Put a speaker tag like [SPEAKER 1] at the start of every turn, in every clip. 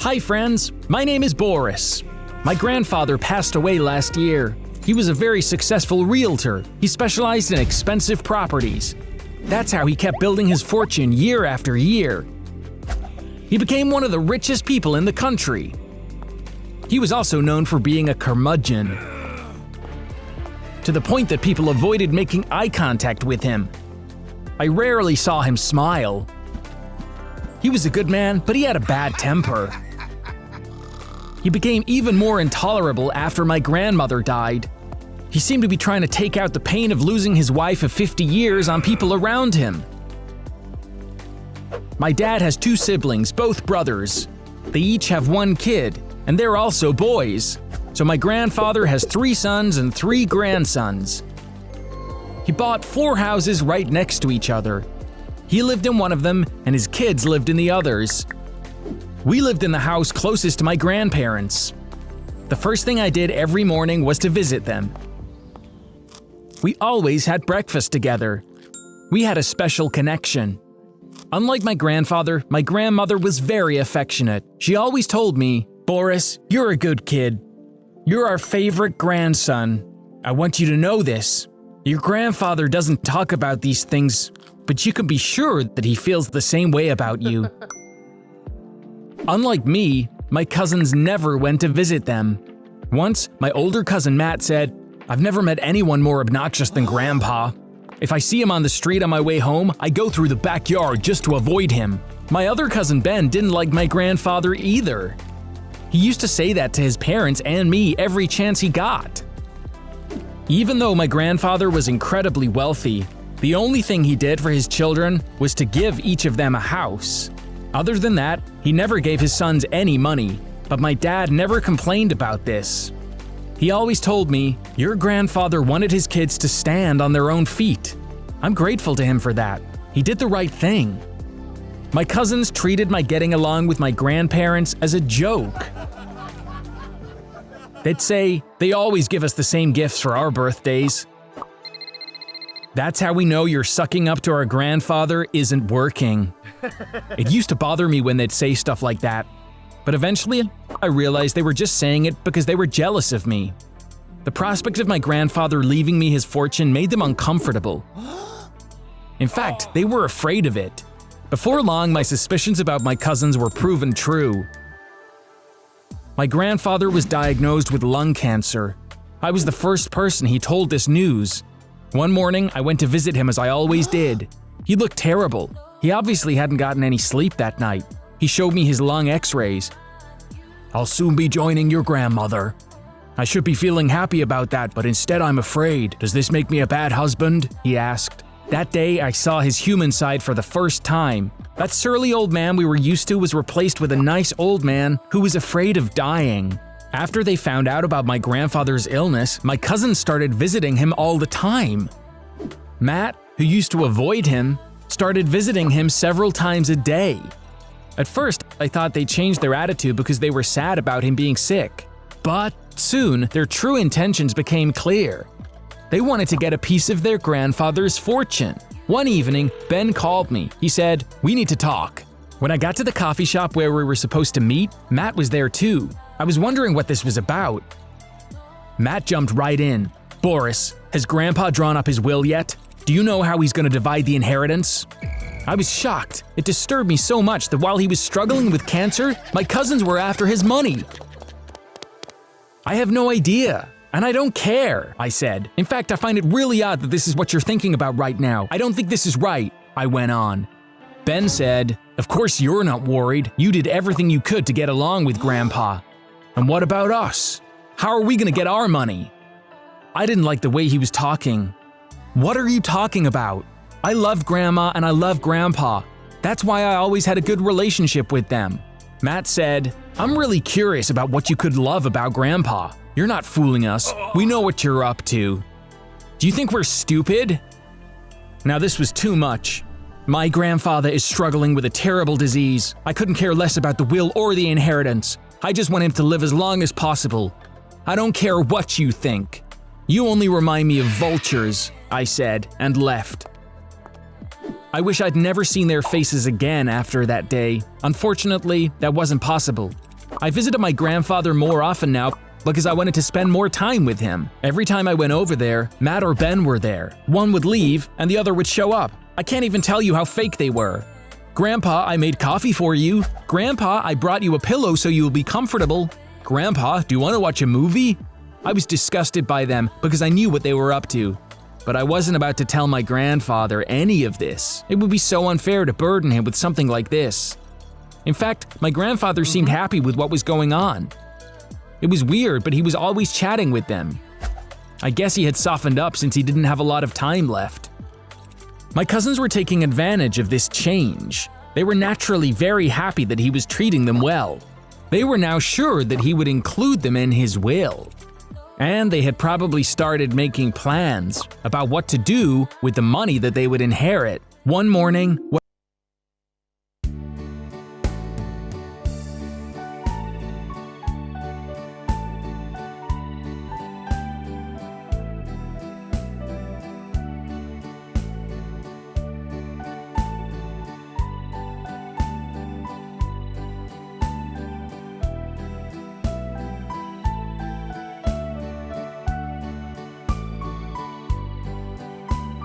[SPEAKER 1] Hi friends, my name is Boris. My grandfather passed away last year. He was a very successful realtor. He specialized in expensive properties. That's how he kept building his fortune year after year. He became one of the richest people in the country. He was also known for being a curmudgeon, to the point that people avoided making eye contact with him. I rarely saw him smile. He was a good man, but he had a bad temper. He became even more intolerable after my grandmother died. He seemed to be trying to take out the pain of losing his wife of 50 years on people around him. My dad has 2 siblings, both brothers. They each have 1 kid, and they're also boys. So my grandfather has 3 sons and 3 grandsons. He bought 4 houses right next to each other. He lived in one of them, and his kids lived in the others. We lived in the house closest to my grandparents. The first thing I did every morning was to visit them. We always had breakfast together. We had a special connection. Unlike my grandfather, my grandmother was very affectionate. She always told me, "Boris, you're a good kid. You're our favorite grandson. I want you to know this. Your grandfather doesn't talk about these things, but you can be sure that he feels the same way about you." Unlike me, my cousins never went to visit them. Once, my older cousin Matt said, "I've never met anyone more obnoxious than Grandpa. If I see him on the street on my way home, I go through the backyard just to avoid him." My other cousin Ben didn't like my grandfather either. He used to say that to his parents and me every chance he got. Even though my grandfather was incredibly wealthy, the only thing he did for his children was to give each of them a house. Other than that, he never gave his sons any money, but my dad never complained about this. He always told me, "Your grandfather wanted his kids to stand on their own feet." I'm grateful to him for that. He did the right thing. My cousins treated my getting along with my grandparents as a joke. They'd say, "They always give us the same gifts for our birthdays." That's how we know your sucking up to our grandfather isn't working. It used to bother me when they'd say stuff like that, but eventually I realized they were just saying it because they were jealous of me. The prospect of my grandfather leaving me his fortune made them uncomfortable. In fact, they were afraid of it. Before long, my suspicions about my cousins were proven true. My grandfather was diagnosed with lung cancer. I was the first person he told this news. One morning, I went to visit him as I always did. He looked terrible. He obviously hadn't gotten any sleep that night. He showed me his lung x-rays. "I'll soon be joining your grandmother. I should be feeling happy about that, but instead I'm afraid. Does this make me a bad husband?" he asked. That day, I saw his human side for the first time. That surly old man we were used to was replaced with a nice old man who was afraid of dying. After they found out about my grandfather's illness, my cousins started visiting him all the time. Matt, who used to avoid him, started visiting him several times a day. At first, I thought they changed their attitude because they were sad about him being sick. But soon, their true intentions became clear. They wanted to get a piece of their grandfather's fortune. One evening, Ben called me. He said, "We need to talk." When I got to the coffee shop where we were supposed to meet, Matt was there too. I was wondering what this was about. Matt jumped right in. "Boris, has Grandpa drawn up his will yet? Do you know how he's going to divide the inheritance?" I was shocked. It disturbed me so much that while he was struggling with cancer, my cousins were after his money. "I have no idea, and I don't care," I said. "In fact, I find it really odd that this is what you're thinking about right now. I don't think this is right," I went on. Ben said, "Of course you're not worried. You did everything you could to get along with Grandpa. And what about us? How are we going to get our money?" I didn't like the way he was talking. "What are you talking about? I loved Grandma and I love Grandpa. That's why I always had a good relationship with them." Matt said, "I'm really curious about what you could love about Grandpa. You're not fooling us. We know what you're up to. Do you think we're stupid?" Now this was too much. My grandfather is struggling with a terrible disease. I couldn't care less about the will or the inheritance. I just want him to live as long as possible. I don't care what you think. "You only remind me of vultures," I said, and left. I wish I'd never seen their faces again after that day. Unfortunately, that wasn't possible. I visited my grandfather more often now because I wanted to spend more time with him. Every time I went over there, Matt or Ben were there. One would leave and the other would show up. I can't even tell you how fake they were. Grandpa, I made coffee for you. Grandpa, I brought you a pillow so you'll be comfortable. Grandpa, do you want to watch a movie? I was disgusted by them because I knew what they were up to. But I wasn't about to tell my grandfather any of this. It would be so unfair to burden him with something like this. In fact, my grandfather seemed happy with what was going on. It was weird, but he was always chatting with them. I guess he had softened up since he didn't have a lot of time left. My cousins were taking advantage of this change. They were naturally very happy that he was treating them well. They were now sure that he would include them in his will. And they had probably started making plans about what to do with the money that they would inherit. One morning, what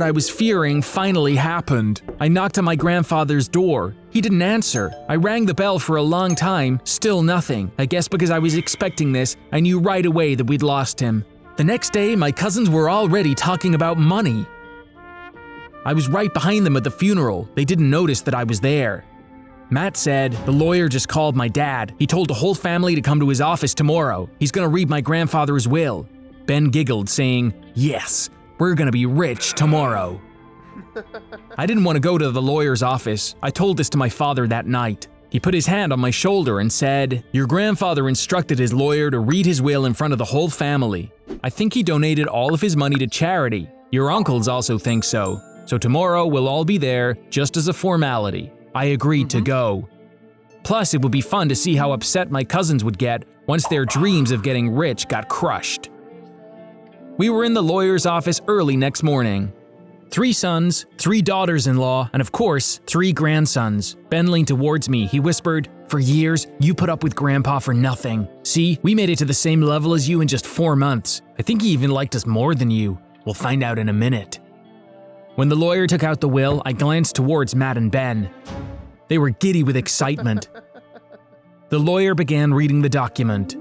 [SPEAKER 1] I was fearing finally happened. I knocked on my grandfather's door. He didn't answer. I rang the bell for a long time, still nothing. I guess because I was expecting this, I knew right away that we'd lost him. The next day, my cousins were already talking about money. I was right behind them at the funeral. They didn't notice that I was there. Matt said, the lawyer just called my dad. He told the whole family to come to his office tomorrow. He's gonna read my grandfather's will. Ben giggled, saying, yes. We're gonna be rich tomorrow. I didn't want to go to the lawyer's office. I told this to my father that night. He put his hand on my shoulder and said, your grandfather instructed his lawyer to read his will in front of the whole family. I think he donated all of his money to charity. Your uncles also think so. So tomorrow we'll all be there just as a formality. I agreed to go. Plus, it would be fun to see how upset my cousins would get once their dreams of getting rich got crushed. We were in the lawyer's office early next morning. 3 sons, 3 daughters-in-law, and of course, 3 grandsons. Ben leaned towards me. He whispered, for years, you put up with Grandpa for nothing. See, we made it to the same level as you in just 4 months. I think he even liked us more than you. We'll find out in a minute. When the lawyer took out the will, I glanced towards Matt and Ben. They were giddy with excitement. The lawyer began reading the document.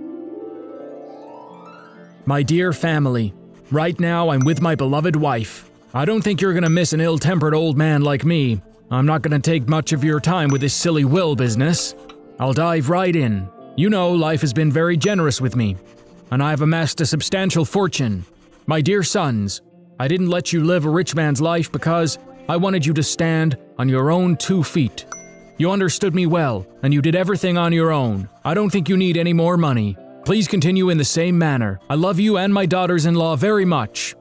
[SPEAKER 1] My dear family, right now I'm with my beloved wife. I don't think you're gonna miss an ill-tempered old man like me. I'm not gonna take much of your time with this silly will business. I'll dive right in. You know, life has been very generous with me, and I've amassed a substantial fortune. My dear sons, I didn't let you live a rich man's life because I wanted you to stand on your own 2 feet. You understood me well, and you did everything on your own. I don't think you need any more money. Please continue in the same manner. I love you and my daughters-in-law very much.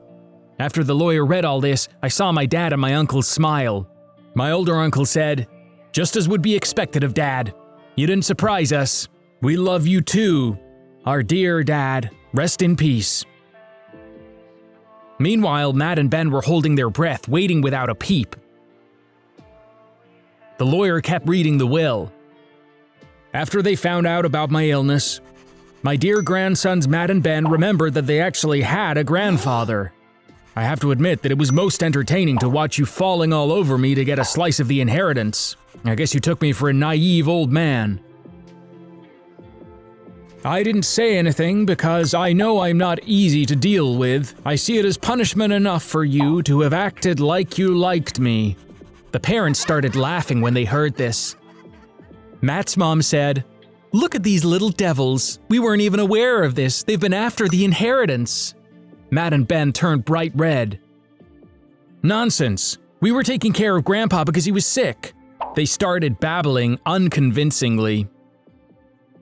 [SPEAKER 1] After the lawyer read all this, I saw my dad and my uncle smile. My older uncle said, just as would be expected of Dad. You didn't surprise us. We love you too. Our dear Dad, rest in peace. Meanwhile, Matt and Ben were holding their breath, waiting without a peep. The lawyer kept reading the will. After they found out about my illness, my dear grandsons Matt and Ben remembered that they actually had a grandfather. I have to admit that it was most entertaining to watch you falling all over me to get a slice of the inheritance. I guess you took me for a naive old man. I didn't say anything because I know I'm not easy to deal with. I see it as punishment enough for you to have acted like you liked me. The parents started laughing when they heard this. Matt's mom said, look at these little devils. We weren't even aware of this. They've been after the inheritance. Matt and Ben turned bright red. Nonsense. We were taking care of Grandpa because he was sick. They started babbling unconvincingly.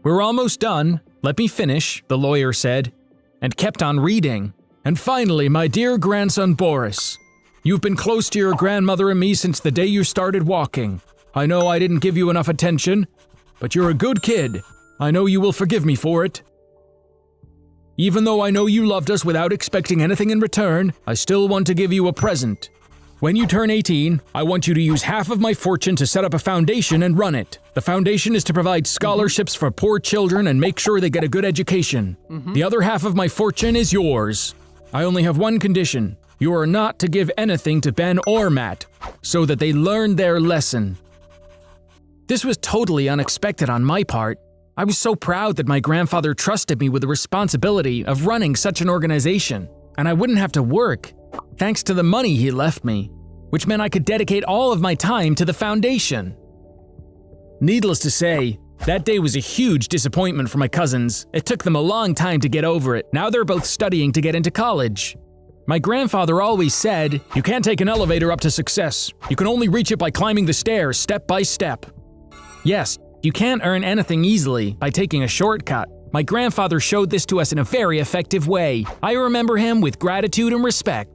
[SPEAKER 1] We're almost done. Let me finish, the lawyer said, and kept on reading. And finally, my dear grandson Boris, you've been close to your grandmother and me since the day you started walking. I know I didn't give you enough attention, but you're a good kid. I know you will forgive me for it. Even though I know you loved us without expecting anything in return, I still want to give you a present. When you turn 18, I want you to use half of my fortune to set up a foundation and run it. The foundation is to provide scholarships for poor children and make sure they get a good education. The other half of my fortune is yours. I only have one condition. You are not to give anything to Ben or Matt, so that they learn their lesson. This was totally unexpected on my part. I was so proud that my grandfather trusted me with the responsibility of running such an organization, and I wouldn't have to work, thanks to the money he left me, which meant I could dedicate all of my time to the foundation. Needless to say, that day was a huge disappointment for my cousins. It took them a long time to get over it. Now they're both studying to get into college. My grandfather always said, "You can't take an elevator up to success. You can only reach it by climbing the stairs step by step." Yes, you can't earn anything easily by taking a shortcut. My grandfather showed this to us in a very effective way. I remember him with gratitude and respect.